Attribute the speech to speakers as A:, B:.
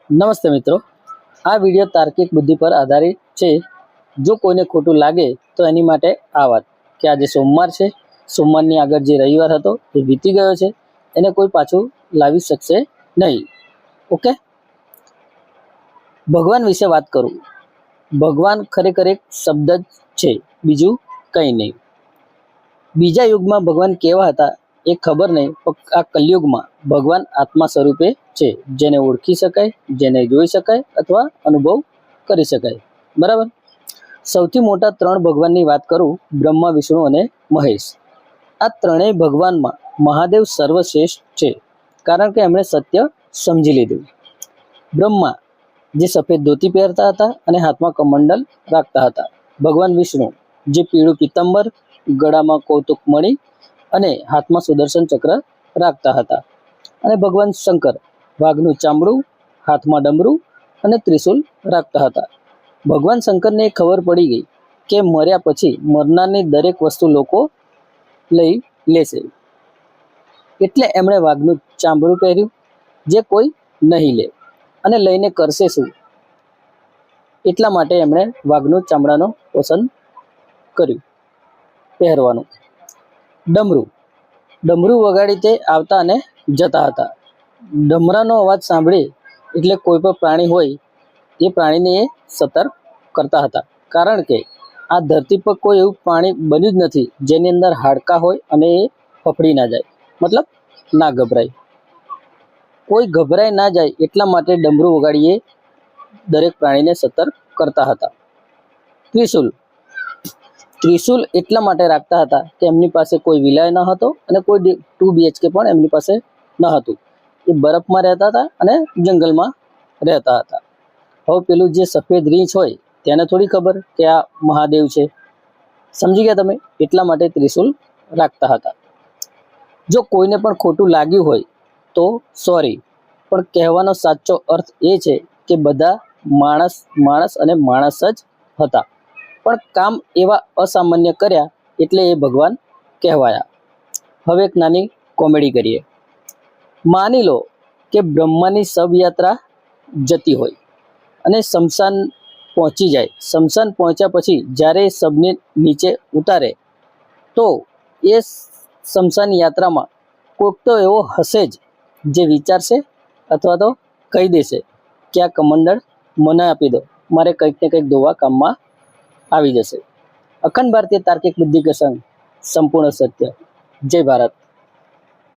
A: નમસ્તે મિત્રો, આ વિડીયો તાર્કિક બુદ્ધિ પર આધારિત છે। જો કોઈને ખોટું લાગે તો એની માટે આ વાત કે આજે સોમવાર છે, સોમવારની આગળ જે રવિવાર હતો એ વીતી ગયો છે, એને કોઈ પાછું લાવી શકશે નહીં। ઓકે, ભગવાન વિશે વાત કરું। ભગવાન ખરેખર એક શબ્દ જ છે, બીજું કંઈ નહીં। બીજા યુગમાં ભગવાન કેવા હતા એ ખબર નહીં, પણ આ કલયુગમાં ભગવાન આત્મા સ્વરૂપે છે, જેને ઓળખી શકાય, જેને જોઈ શકાય અથવા અનુભવ કરી શકાય। બરાબર। સૌથી મોટા ત્રણ ભગવાનની વાત કરું, બ્રહ્મા, વિષ્ણુ અને મહેશ। આ ત્રણેય ભગવાનમાં મહાદેવ સર્વશ્રેષ્ઠ છે, કારણ કે એમણે સત્ય સમજી લીધું। બ્રહ્મા જે સફેદ ધોતી પહેરતા હતા અને હાથમાં કમંડલ રાખતા હતા। ભગવાન વિષ્ણુ જે પીળું પિત્તંબર, ગળામાં કૌતુક મણિ અને હાથમાં સુદર્શન ચક્ર રાખતા હતા। અને ભગવાન શંકર વાઘનું ચામડું, હાથમાં ડમરું અને ત્રિશૂલ રાખતા હતા। ભગવાન શંકરને ખબર પડી ગઈ કે મર્યા પછી મરનારની દરેક વસ્તુ લોકો લઈ લેશે, એટલે એમણે વાઘનું ચામડું પહેર્યું, જે કોઈ નહીં લે, અને લઈને કરશે શું, એટલા માટે એમણે વાઘનું ચામડાનો પસંદ કર્યું પહેરવાનું। ડમરું વગાડી તે આવતા અને જતા હતા। ડમરાનો અવાજ સાંભળી એટલે કોઈ પણ પ્રાણી હોય એ પ્રાણીને એ સતર્ક કરતા હતા, કારણ કે આ ધરતી પર કોઈ એવું પ્રાણી બન્યું જ નથી જેની અંદર હાડકાં હોય અને એ ફફડી ના જાય, મતલબ ના ગભરાય, કોઈ ગભરાય ના જાય એટલા માટે ડમરું વગાડીએ દરેક પ્રાણીને સતર્ક કરતા હતા। ત્રિશૂલ એટલા માટે રાખતા હતા કે એમની પાસે કોઈ વિલાય ન હતો અને કોઈ 2 BHK પણ એમની પાસે ન હતું। એ બરફમાં રહેતા હતા અને જંગલમાં રહેતા હતા। હવે પેલું જે સફેદ રીંછ હોય તેને થોડી ખબર કે આ મહાદેવ છે, સમજી ગયા તમે? એટલા માટે ત્રિશૂલ રાખતા હતા। જો કોઈને પણ ખોટું લાગ્યું હોય તો સોરી, પણ કહેવાનો સાચો અર્થ એ છે કે બધા માણસ અને માણસ જ હતા, પણ કામ એવા અસામાન્ય કર્યા એટલે એ ભગવાન કહેવાયા। હવે એક નાની કોમેડી કરીએ। માની લો કે બ્રહ્માની શબયાત્રા જતી હોય અને શમશાન પહોંચી જાય। શમશાન પહોંચ્યા પછી જ્યારે એ શબને નીચે ઉતારે તો એ શમશાન યાત્રામાં કોઈક તો એવો હશે જ જે વિચારશે અથવા તો કહી દેશે કે આ કમંડળ મને આપી દો, મારે કંઈક ને કંઈક દોવા કામમાં આવી જશે। અખંડ ભારતીય તાર્કિક બુદ્ધિ કે સંગ, સંપૂર્ણ સત્ય। જય ભારત।